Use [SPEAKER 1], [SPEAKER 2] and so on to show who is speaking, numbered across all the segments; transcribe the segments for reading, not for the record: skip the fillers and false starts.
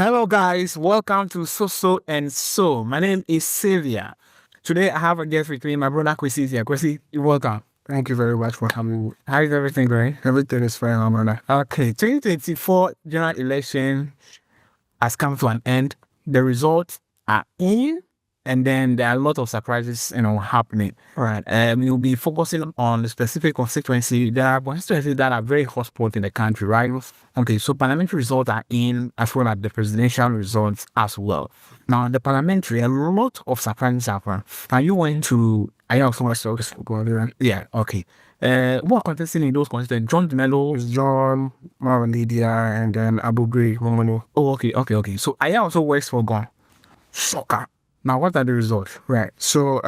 [SPEAKER 1] Hello, guys. Welcome to So and So. My name is Sylvia. Today, I have a guest with me. My brother Kwesi is here. Kwesi, you're welcome.
[SPEAKER 2] Thank you very much for having me.
[SPEAKER 1] How is everything going?
[SPEAKER 2] Everything is fine, my brother.
[SPEAKER 1] Okay, 2024 general election has come to an end. The results are in, and then there are a lot of surprises, happening.
[SPEAKER 2] All right.
[SPEAKER 1] We'll be focusing on the specific constituency. There are constituencies that are very hotspot in the country, right? Okay, so parliamentary results are in, as well as the presidential results as well. Now, the parliamentary, a lot of surprises happen. And you went to, I also want to yeah, okay. Who are contesting in those constituencies? John Dumelo,
[SPEAKER 2] John, Mara Lydia, and then Abu Gray, Momono.
[SPEAKER 1] Oh, okay. So I also works for Gon. Soccer. Now, what are the results?
[SPEAKER 2] Right. So,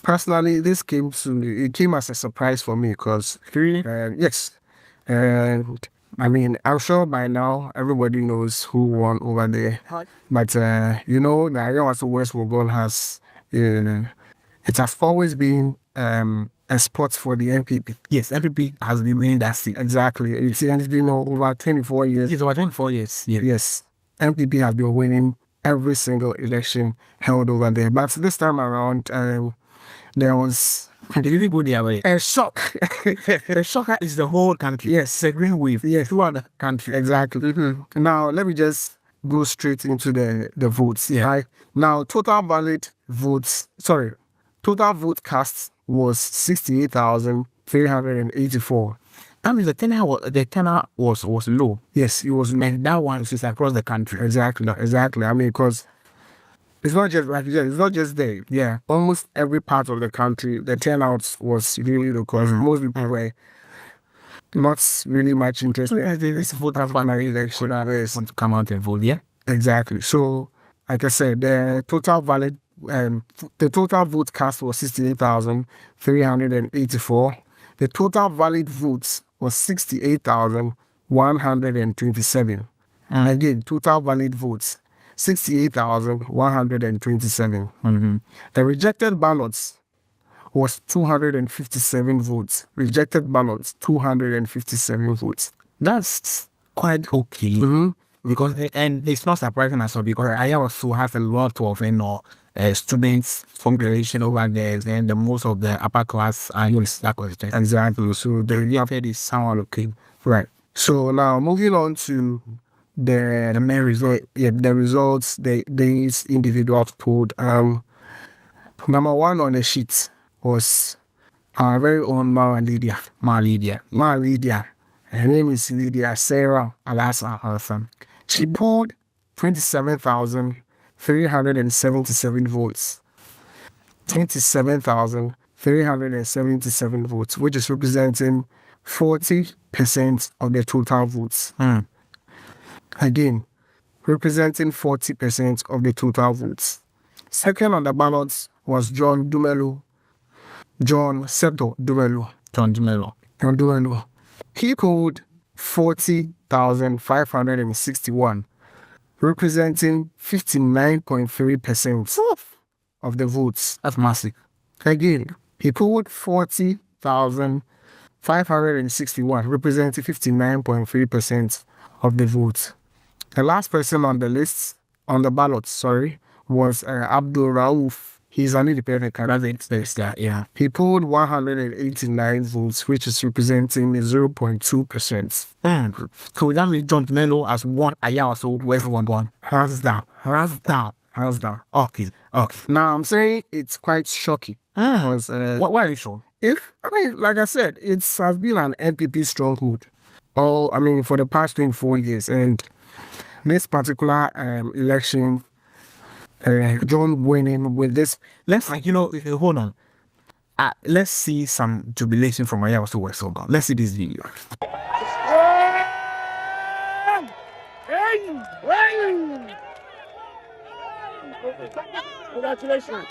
[SPEAKER 2] personally, this came as a surprise for me because, yes. And I mean, I'm sure by now everybody knows who won over there. But, the Ayahuasca West Wogon has, it has always been a spot for the NPP.
[SPEAKER 1] Yes, NPP has been winning that seat.
[SPEAKER 2] Exactly. It's been over 24 years.
[SPEAKER 1] It's over 24 years. Yeah.
[SPEAKER 2] Yes. NPP has been winning every single election held over there. But this time around, there was
[SPEAKER 1] a shock. A shocker is the whole country.
[SPEAKER 2] Yes.
[SPEAKER 1] It's a green wave.
[SPEAKER 2] Yes.
[SPEAKER 1] Throughout the country.
[SPEAKER 2] Exactly. Mm-hmm. Now, let me just go straight into the votes.
[SPEAKER 1] Yeah.
[SPEAKER 2] Right? Now, total vote cast was 68,384.
[SPEAKER 1] That means the tenor was low.
[SPEAKER 2] Yes, it was low.
[SPEAKER 1] And that one is across the country.
[SPEAKER 2] Exactly. I mean, because it's not just it's not just there. Yeah, almost every part of the country, the turnout was really low because most people were not really much interested.
[SPEAKER 1] It's voters primary election. Want to come out and vote, yeah?
[SPEAKER 2] Exactly. So, like I said, the total vote cast was 68,384. The total valid votes was 68,127. And again, total valid votes, 68,127.
[SPEAKER 1] Mm-hmm.
[SPEAKER 2] The rejected ballots was 257 votes. Rejected ballots, 257 votes.
[SPEAKER 1] That's quite okay.
[SPEAKER 2] Mm-hmm.
[SPEAKER 1] Because, and it's not surprising as well, because I also have a lot of, students from graduation over there, and most of the upper class are that question.
[SPEAKER 2] Exactly. So
[SPEAKER 1] the reality is somewhat okay.
[SPEAKER 2] Right. So now moving on to the main result. Yeah, the results. These individuals pulled. Number one on the sheet was our very own Mara Lydia. Her name is Lydia Sarah Alasa Hassan. She pulled 27,377 votes. 27,377 votes, which is representing 40% of the total votes. Again, representing 40% of the total votes. Second on the ballots was John Dumelo. John Dumelo. He pulled 40,561, representing 59.3% of the votes.
[SPEAKER 1] That's massive.
[SPEAKER 2] Again, he pulled 40,561, representing 59.3% of the votes. The last person on the list, on the ballot, was Abdul Rauf. He's an independent candidate.
[SPEAKER 1] Yeah.
[SPEAKER 2] He pulled 189 votes, which is representing 0.2%.
[SPEAKER 1] So that means John Dumelo has won Ayahuasca West won.
[SPEAKER 2] Hands down.
[SPEAKER 1] Okay.
[SPEAKER 2] Now I'm saying it's quite shocking.
[SPEAKER 1] Why are you sure?
[SPEAKER 2] Like I said, it has been an NPP stronghold. For the past 24 years, and this particular election, John winning with this.
[SPEAKER 1] Hold on. Let's see some jubilation from Ayahuasca West. Hold on. Let's see this video.
[SPEAKER 3] Congratulations.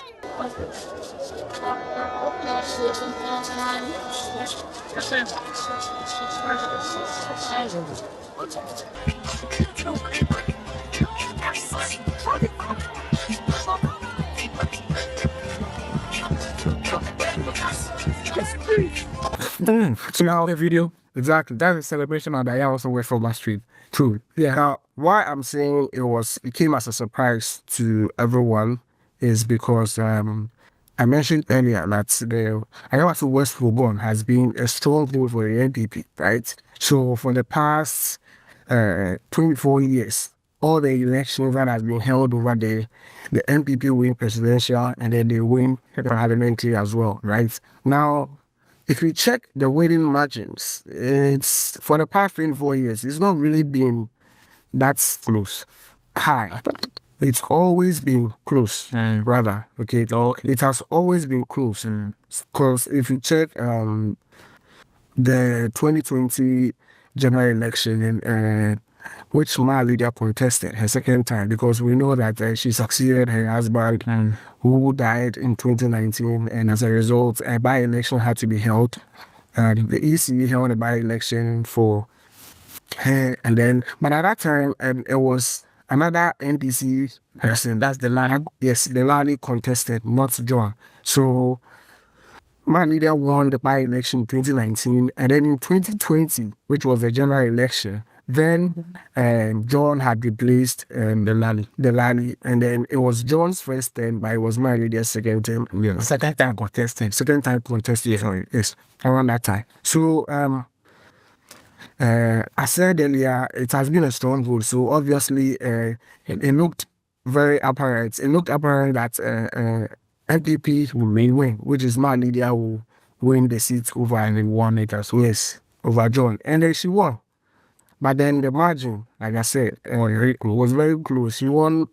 [SPEAKER 1] So now the video.
[SPEAKER 2] Exactly. That's a celebration that I also went from last street. True. Yeah. Now, why I'm saying it came as a surprise to everyone is because I mentioned earlier that the Ayawaso West Wobon has been a stronghold for the NPP, right? So for the past 24 years, all the elections that has been held over there, the NPP win presidential and then they win parliamentary as well, right? Now, if you check the winning margins, it's for the past 24 years, it's not really been that close, high. It's always been close, rather. Okay, it has always been close. Because if you check the 2020 general election, which my leader contested her second time, because we know that she succeeded her husband who died in 2019, and as a result, a by-election had to be held. The EC held a by-election for her, and then, but at that time, it was another NDC person, that's the Lani. Yes, the Lani contested, not John. So, my leader won the by-election in 2019, and then in 2020, which was the general election, then John had replaced the Lani, and then it was John's first term, but it was my leader's second term.
[SPEAKER 1] Yeah. Second time contestant,
[SPEAKER 2] yes, around that time. So I said earlier, it has been a stronghold. So obviously, it looked very apparent. It looked apparent that NPP will win, which is my leader will win the seat over, and they won it as well. Yes, over John, and then she won. But then the margin, like I said, was very close. She won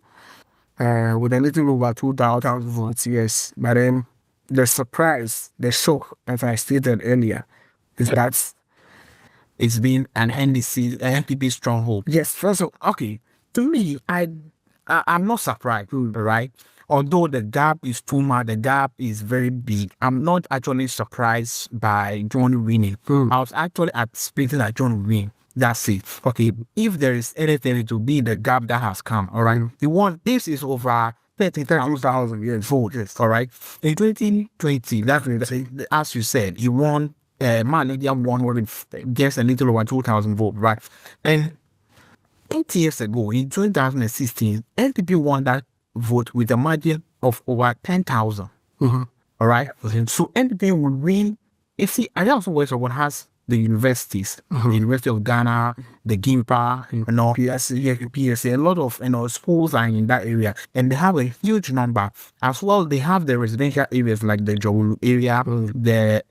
[SPEAKER 2] with a little over 2,000 votes, yes. But then the surprise, the shock, as I stated earlier, is that
[SPEAKER 1] it's been an NPP stronghold.
[SPEAKER 2] Yes, first of all,
[SPEAKER 1] okay. To me, I'm not surprised, right? Although the gap is too much, the gap is very big. I'm not actually surprised by John winning. I was actually expecting that John win. That's it. Okay, if there is anything to be the gap that has come, all right. This is over 30,000 votes, all right. In 2020, that's as you said, he won. Manager won with just a little over 2,000 votes, right? And 8 years ago, in 2016, NPP won that vote with a margin of over 10,000. All right. So NPP will win. You see, I also West one has the universities, the University of Ghana, the GIMPA, PSC, a lot of schools are in that area, and they have a huge number. As well, they have the residential areas like the Jowulu area, the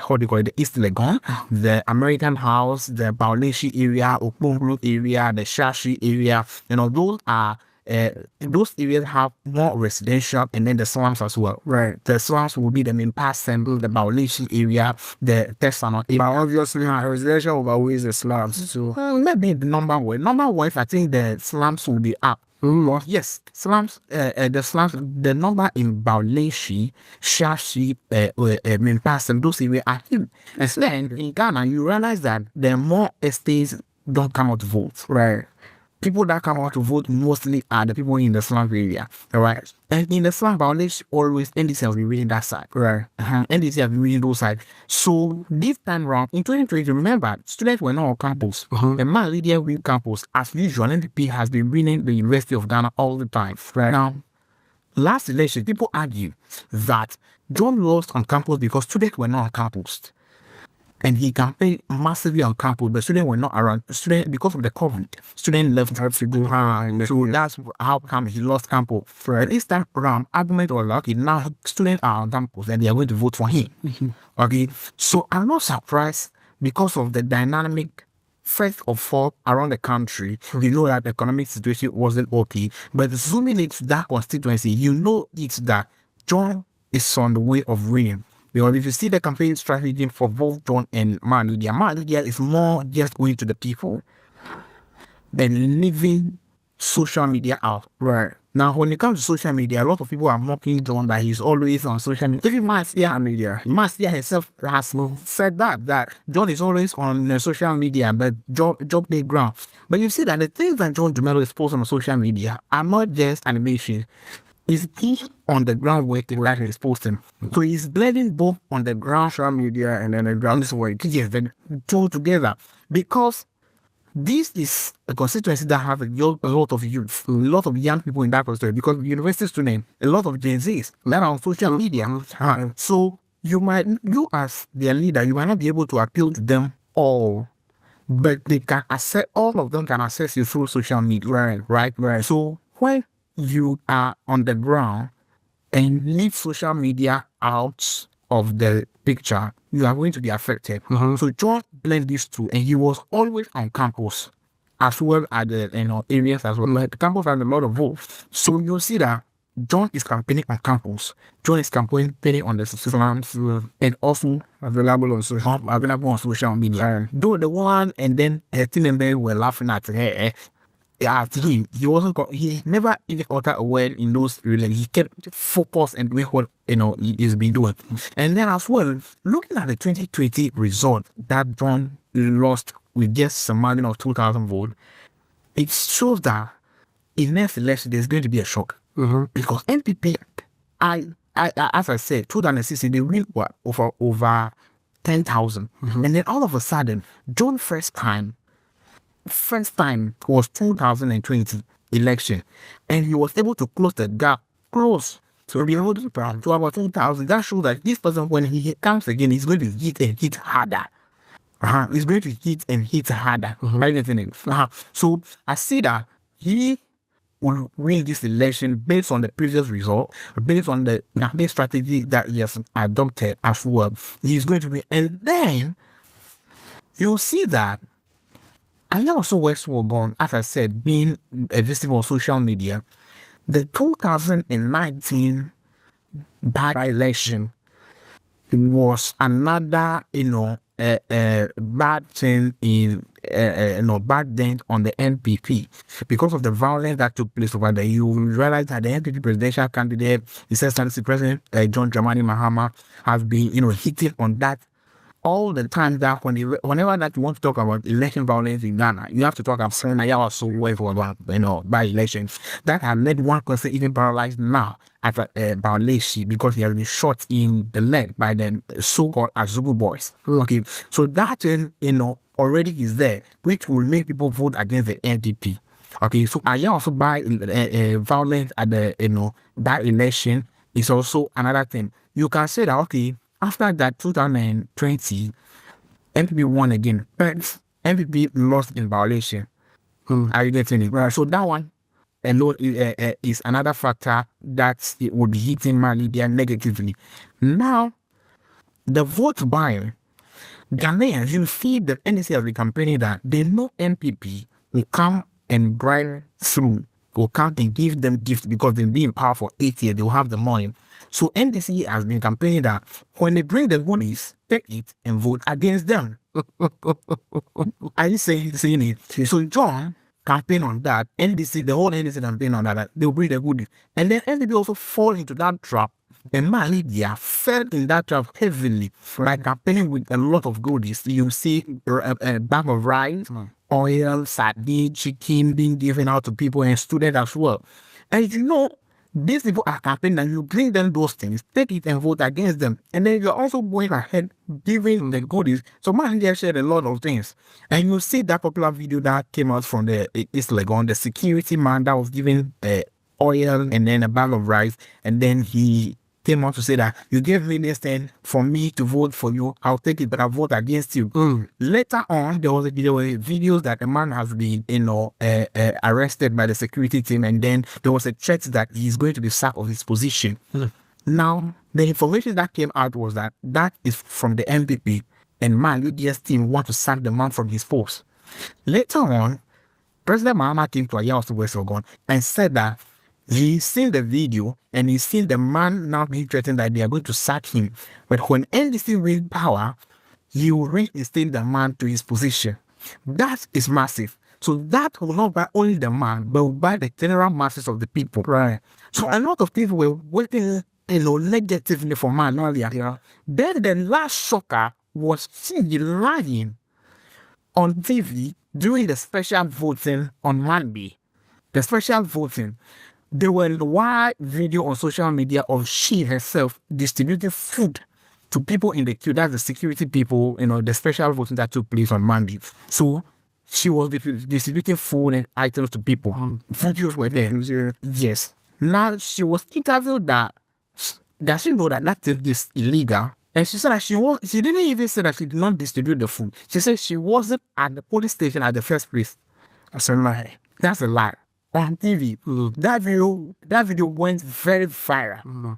[SPEAKER 1] how do you call it, the East Legon, the American House, the Bauleshi area, Okpongro area, the Shashi area. Those are those areas have more residential, and then the slums as well.
[SPEAKER 2] Right.
[SPEAKER 1] The slums will be the main pass sample, the Baulishi area, the Tesano area.
[SPEAKER 2] But obviously, residential overweighs the slums. So
[SPEAKER 1] maybe the number one. Number one, I think the slums will be up. Yes, slums. The slums. The number in Baulishi, Shashi, main pass, and those areas are huge. And then in Ghana, you realize that the more estates don't come out to vote.
[SPEAKER 2] Right.
[SPEAKER 1] People that come out to vote mostly are the people in the slum area, all right? And in the slum, always NDC have been reading that side,
[SPEAKER 2] right?
[SPEAKER 1] NDC have been reading those sides. So this time around, in 2020, remember, students were not on campus. The man leader win campus, as usual. NDP has been winning the University of Ghana all the time.
[SPEAKER 2] Right.
[SPEAKER 1] Now, last election, people argue that John lost on campus because students were not on campus. And he campaigned massively on campus, but students were not around. Because of the COVID, students left to go around. So that's how come he lost campus. Right. This time around, argument was like, now students are on campus and they are going to vote for him. Okay, so I'm not surprised because of the dynamic. First of all, around the country, you know that the economic situation wasn't okay. But zooming into that constituency, you know it's that John is on the way of winning. Because if you see the campaign strategy for both John and Manudia is more just going to the people than leaving social media out.
[SPEAKER 2] Right.
[SPEAKER 1] Now, when it comes to social media, a lot of people are mocking John that he's always on social media. Even Marcia herself has said that John is always on social media, but job they ground. But you see that the things that John Dumelo is posting on social media are not just animation. is he on the ground working like he's posting. So he's blending both on the ground,
[SPEAKER 2] social media and then the ground is work.
[SPEAKER 1] yes, then two together. Because this is a constituency that has a lot of youth, a lot of young people in that constituency. Because university students, a lot of Gen Zs, that are on social media. So you as their leader, you might not be able to appeal to them all, but they can access, all of them can access you through social media, right? So when you are on the ground and leave social media out of the picture, you are going to be affected. So John blend these two, and he was always on campus as well as the areas as well. Like the campus has a lot of votes, so you'll see that John is campaigning on campus. John is campaigning on the slums and also available on social media. Though the one and then Tim and were laughing at her. At him, he never even uttered a word in those relations. He kept focused and doing what he's been doing. And then as well, looking at the 2020 result that John lost with just a margin of 2,000 votes, it shows that in next election there's going to be a shock. Because NPP, as I said, 2016 they win over 10,000, and then all of a sudden, John first time was 2020 election, and he was able to close the gap, to be able to about 2,000. That shows that this person, when he comes again, he's going to hit and hit harder. He's going to hit and hit harder. So I see that he will win this election based on the previous result, based on the campaign strategy that he has adopted as well. He's going to win, and then you'll see that. And also West Warborn, as I said, being visible on social media, the 2019 by-election was another, bad thing bad dent on the NPP because of the violence that took place over there. You realize that the NPP presidential candidate, His Excellency President John Dramani Mahama, has been, hitting on that all the time. That whenever that you want to talk about election violence in Ghana, you have to talk about Senaya so about by elections that have led one person even paralyzed now at Bauleshi because he has been shot in the leg by the so-called Azubu boys. Okay, so that already is there, which will make people vote against the NDP. Okay, so I also by violence at the that election is also another thing. You can say that after that 2020, NPP won again, but NPP lost in violation. Are you getting it? Right. So that one alone is another factor that it would be hitting Mali there negatively. Now, the vote buying, Ghanaians, you see the NDC has been campaigning that they know NPP will come and bribe through, will come and give them gifts because they've been in power for 8 years, they will have the money. So NDC has been campaigning that when they bring the monies, take it and vote against them. Are you saying it? So John campaign on that, NDC, the whole NDC campaign on that they'll bring the goodies. And then NDC also fall into that trap. And Mali, they fell in that trap heavily by campaigning with a lot of goodies. You see a bag of rice, oil, sardine, chicken being given out to people and students as well. And these people are campaigning and you bring them those things, take it and vote against them. And then you're also going ahead giving the goodies. So man, they shared a lot of things. And you see that popular video that came out from the security man that was giving oil and then a bag of rice. And then he came out to say that you gave me this thing for me to vote for you, I'll take it, but I'll vote against you. Later on, there were videos that a man has been, arrested by the security team, and then there was a threat that he's going to be sacked of his position. Now, the information that came out was that is from the MPP, and UDS team want to sack the man from his post. Later on, President Mahama came to Ayahuasca West Ogun and said that he's seen the video and he's seen the man now being threatened that they are going to sack him. But when NDC win power, he will reinstate the man to his position. That is massive. So that will not buy only the man, but will buy the general masses of the people. Right. So a lot of people were waiting, negatively for man earlier. Yeah. Then the last shocker was seeing lying on TV during the special voting on Monday. The special voting. There were wide video on social media of she herself distributing food to people in the queue. That's the security people, the special voting that took place on Monday. So she was distributing food and items to people. Videos were there. Yes. Now she was interviewed that she know that is illegal. And she said that she didn't even say that she did not distribute the food. She said she wasn't at the police station at the first place. That's a lie. That's a lie. On TV, that video went very viral.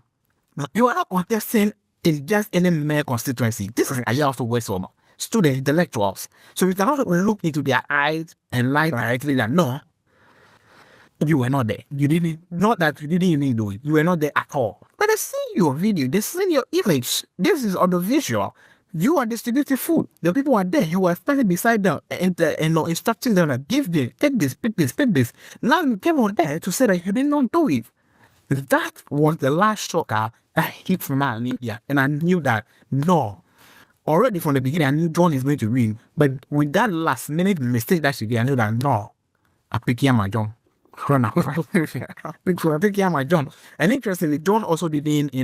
[SPEAKER 1] Now, you are not contesting in just any mere constituency. This is a also West Summer. Students, intellectuals. So you cannot look into their eyes and lie directly that no, you were not there. Not that you didn't even do it. You were not there at all. But they see your video, they see your image. This is on the visual. You are distributing food. The people are there. You are standing beside them and instructing them that give this, take this, pick this, pick this. Now you came on there to say that you did not do it. That was the last shocker that hit my media. And I knew that, no. Already from the beginning, I knew John is going to win. But with that last minute mistake that she did, I knew that, no. I pick my John. My John. And interestingly, John also didn't,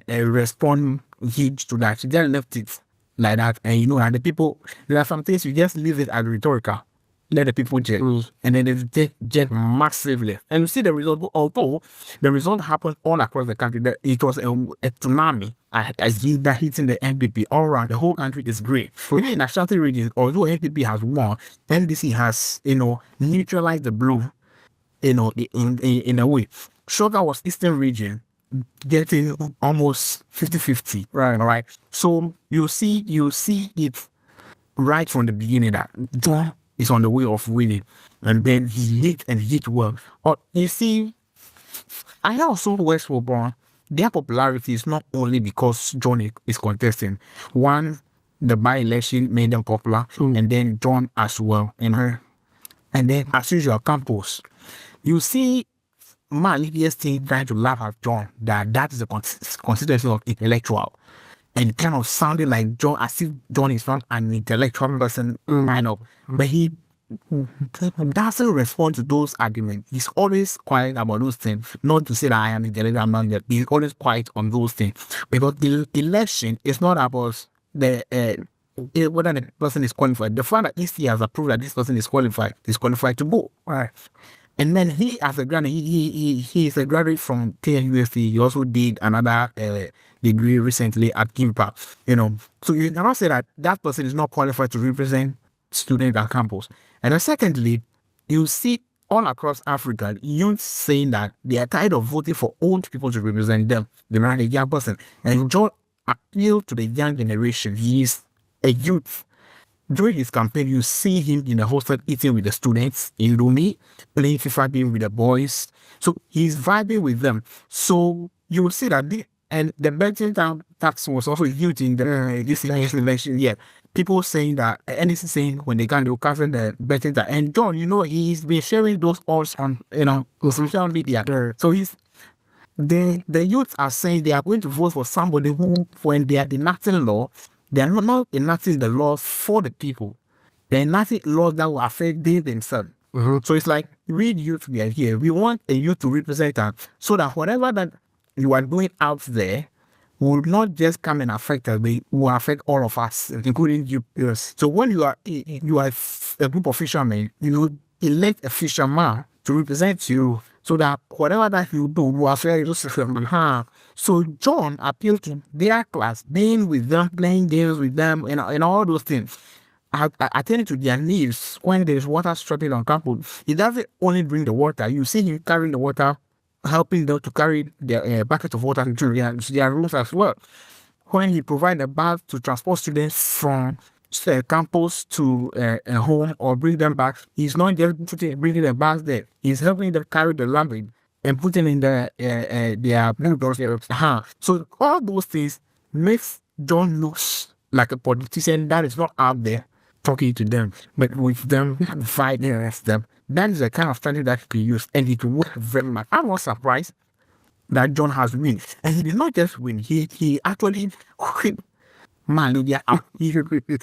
[SPEAKER 1] respond huge to that. She just left it like that. And and the people, there are some things you just leave it as rhetorical. Let the people judge. And then they judge massively. And you see the result, although the result happened all across the country, that it was a tsunami that hitting the NPP all around. The whole country is great. Even in Ashanti region, although NPP has won, NDC has, neutralized the blow, in a way. Sugar was Eastern region, getting almost 50-50. Right. So you see it right from the beginning that John is on the way of winning. And then he hit well. Or you see, I also West Woburn, their popularity is not only because John is contesting. One, the by-election made them popular, and then John as well in her. And then, as usual, campus. You see, Lydia's team trying to laugh at John that is the consistency of intellectual. And kind of sounded like John, as if John is not an intellectual person, kind of. But he doesn't respond to those arguments. He's always quiet about those things. Not to say that I am intellectual, I'm not yet. He's always quiet on those things. Because the election is not about whether the person is qualified. The fact that EC has approved that this person is qualified to vote. Right. And then he, as a graduate, he is a graduate from KUST. He also did another degree recently at Kimpa. So you cannot say that person is not qualified to represent students at campus. And then secondly, you see all across Africa, youth saying that they are tired of voting for old people to represent them. They are a young person. And John appealed to the young generation. He is a youth. During his campaign, you see him in the hostel eating with the students in Rumi, playing FIFA game with the boys. So he's vibing with them. So you will see that the betting tax was also huge in this election. Yeah, people saying that NDC saying when they can do cancel the betting tax. And John, he's been sharing those odds on social media. So the youth are saying they are going to vote for somebody who, when they are enacting law, they are not enacting the laws for the people. They're enacting laws that will affect them themselves. So it's like, we youth, we are here. We want a youth to represent us so that whatever that you are doing out there will not just come and affect us, but will affect all of us, including you. Yes. So when you are a group of fishermen, elect a fisherman to represent you so that whatever that you do will affect you. So John appealed to their class, being with them, playing games with them, and all those things. Attending to their needs when there's water shortage on campus. He doesn't only bring the water. You see him carrying the water, helping them to carry their bucket of water to their rooms as well. When he provides a bus to transport students from campus to a home or bring them back, he's not just bringing the bus there. He's helping them carry the luggage and putting in their So all those things makes John look like a politician that is not out there talking to them, but with them, fighting against them. That is the kind of strategy that he can use, and it worked very much. I'm not surprised that John has win, and he did not just win. He actually Man, they are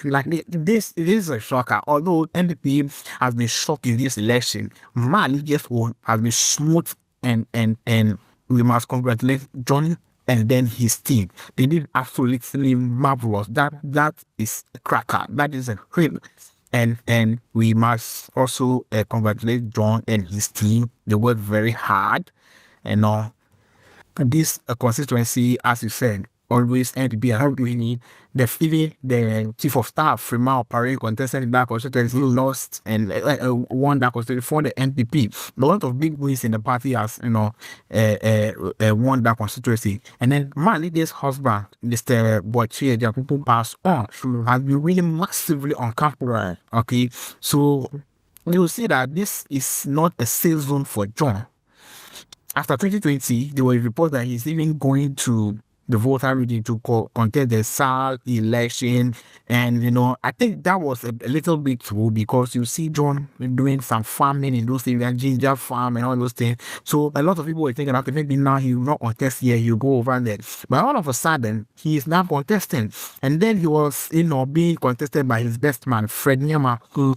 [SPEAKER 1] like this is a shocker. Although NDP has been shocked in this election, man, just has been smooth and we must congratulate John and then his team. They did absolutely marvelous. That is a cracker. That is a hit. And we must also congratulate John and his team. They worked very hard, and this constituency, as you said, always end to be a hard winning. The feeling the chief of staff, Freeman Opare, contested in that constituency, lost and won that constituency for the NPP. A lot of big wins in the party has, won that constituency. And then Leader's husband, Mr. Boachie, the people passed on, has been really massively uncomfortable. Okay, so you will see that this is not a safe zone for John. After 2020, there were reports that he's even going to the voter reading to contest the SAL election. And, I think that was a little bit true because you see John doing some farming in those areas, ginger farm and all those things. So a lot of people were thinking, okay, maybe now he will not contest here, he'll go over there. But all of a sudden, he is now contesting. And then he was, being contested by his best man, Fred Nyama, who,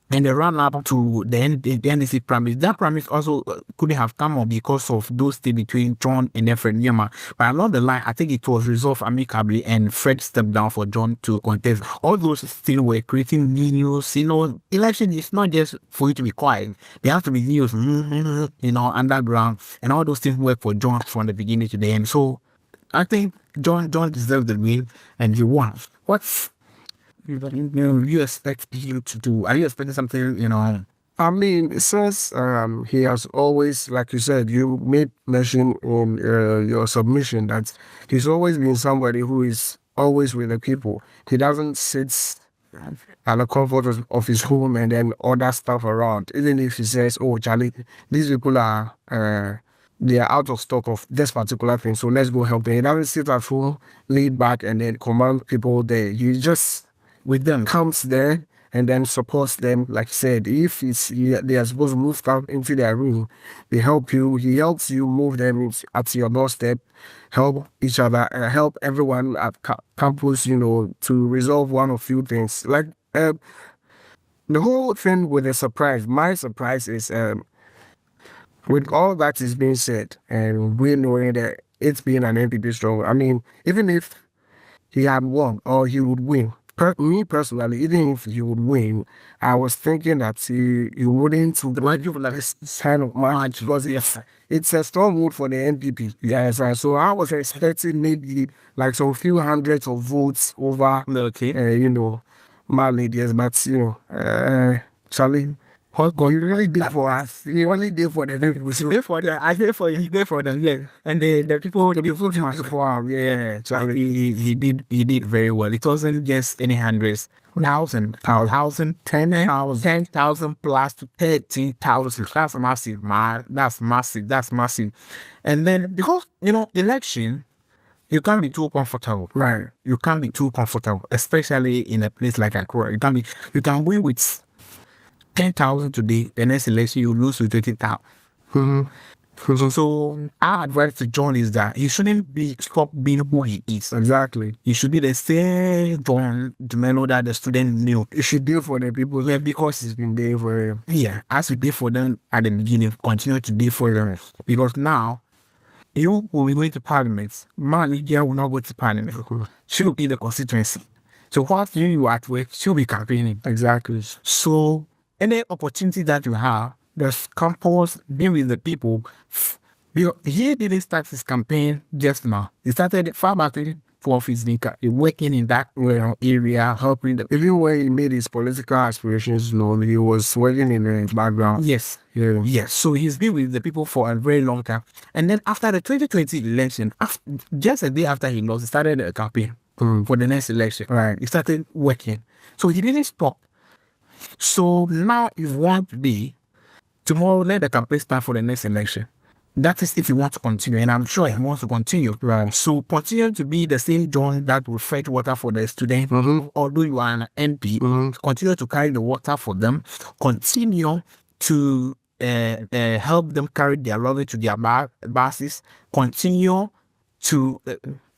[SPEAKER 1] and they ran up to the NDC premise. That premise also couldn't have come up because of those things between John and Fred Nyama. But along the line, I think it was resolved amicably and Fred stepped down for John to contest. All those still were creating news. Election is not just for you to be quiet. There has to be news, underground. And all those things work for John from the beginning to the end. So I think John deserved the win and he won. What's you expect him to do? Are you expecting something,
[SPEAKER 2] I mean, since he has always, like you said, you made mention in your submission that he's always been somebody who is always with the people. He doesn't sit at the comfort of his home and then order stuff around. Even if he says, "Oh, Charlie, these people are they are out of stock of this particular thing, so let's go help them." He doesn't sit at home, laid back, and then command people there. He just with them comes there and then supports them. Like I said, if they are supposed to move out into their room, they help you. He helps you move them at your doorstep, help each other, help everyone at campus, to resolve one or few things. Like the whole thing with the surprise. My surprise is with all that is being said, and we knowing that it's been an NPP struggle. I mean, even if he had won or he would win. Me personally, even if you would win, I was thinking that you wouldn't kind of match because it's a strong vote for the NPP. Yes, so I was expecting maybe like some few hundreds of votes over, my ladies, but Charlie. What God you really did for us? You only did for the people. You did for the, I did for you. He did for them, yeah. And the people for yeah.
[SPEAKER 1] So he did very well. It wasn't just any hundreds, 10,000 plus to 13,000. That's massive, man. That's massive. And then because election. You can't be too comfortable.
[SPEAKER 2] Right.
[SPEAKER 1] You can't be too comfortable, especially in a place like Accra. You can win with 10,000 today, the next election you lose with 20,000.
[SPEAKER 2] Mm-hmm.
[SPEAKER 1] So our advice to John is that he shouldn't stop being who he is.
[SPEAKER 2] Exactly.
[SPEAKER 1] He should be the same John Dumelo that the student knew.
[SPEAKER 2] He should do for the people because he's been there for him.
[SPEAKER 1] Yeah, as we did for them at the beginning, continue to do for them. Because now, you will be going to parliament. Lydia will not go to parliament. She will be the constituency. So whilst you are at work, she'll be campaigning.
[SPEAKER 2] Exactly.
[SPEAKER 1] So any opportunity that you have, there's campus, be with the people. He didn't start his campaign just now. He started far back for his working in that area, helping the
[SPEAKER 2] even when he made his political aspirations known, he was working in the background.
[SPEAKER 1] Yes.
[SPEAKER 2] Yeah.
[SPEAKER 1] Yes. So he's been with the people for a very long time. And then after the 2020 election, just a day after he lost, he started a campaign for the next election.
[SPEAKER 2] Right.
[SPEAKER 1] He started working. So he didn't stop. So now if one today, tomorrow let the campaign start for the next election. That is if you want to continue, and I'm sure he wants to continue.
[SPEAKER 2] Right.
[SPEAKER 1] So continue to be the same John that will fetch water for the students.
[SPEAKER 2] Mm-hmm.
[SPEAKER 1] Although you are an MP, continue to carry the water for them. Continue to help them carry their luggage to their buses. Continue to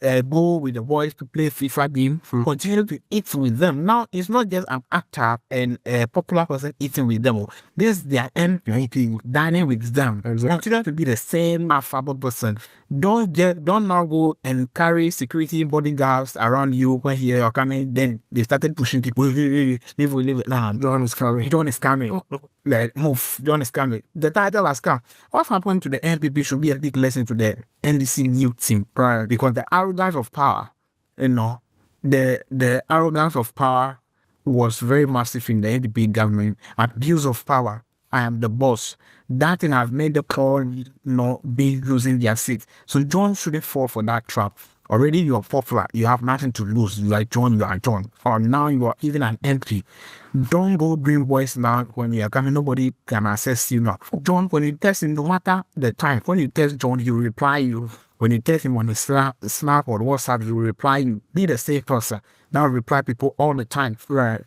[SPEAKER 1] go with the boys to play FIFA game, continue to eat with them. Now, it's not just an actor and a popular person eating with them. This is their end dining with them. Continue to be the same affable person. Don't now go and carry security bodyguards around you when you're coming. Then they started pushing people. Leave it. Nah, John is coming. Like, move. John is coming. The title has come. What happened to the NPP should be a big lesson to the NDC new team, right? Because the arrogance of power, the arrogance of power was very massive in the NDP government. Abuse of power. I am the boss. That thing has made the call be losing their seat. So John shouldn't fall for that trap. Already you are popular. You have nothing to lose. You are John. Or now you are even an MP. Don't go bring voice now when you are coming. Nobody can access you now. John, when you test him, no matter the time, when you test John, he will reply you. When you test him on the Snap or WhatsApp, he will reply you. Be the same person. Now reply people all the time. Right.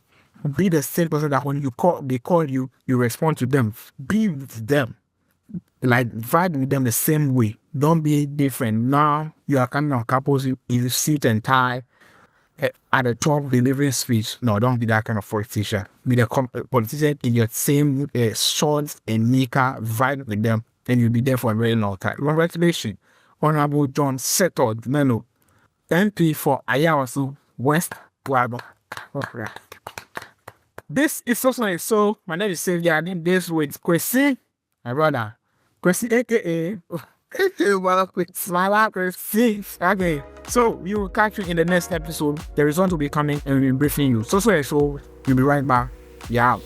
[SPEAKER 1] Be the same person that when they call you, you respond to them. Be with them. Like, vibe with them the same way. Don't be different. Now, you are coming on couples in suit and tie at the top delivering speech. No, don't be that kind of politician. Be the politician in your same shorts and knicker, vibe with them, and you'll be there for a very long time. Congratulations, Honorable John Dumelo, MP for Ayawasu West Guado. This is also so. My name is Sylvia. I did this with Kwesi, my brother. Kwesi, aka Smile Kwesi. Okay. So we will catch you in the next episode. The result will be coming and we'll be briefing you. So we'll be right back. Yeah.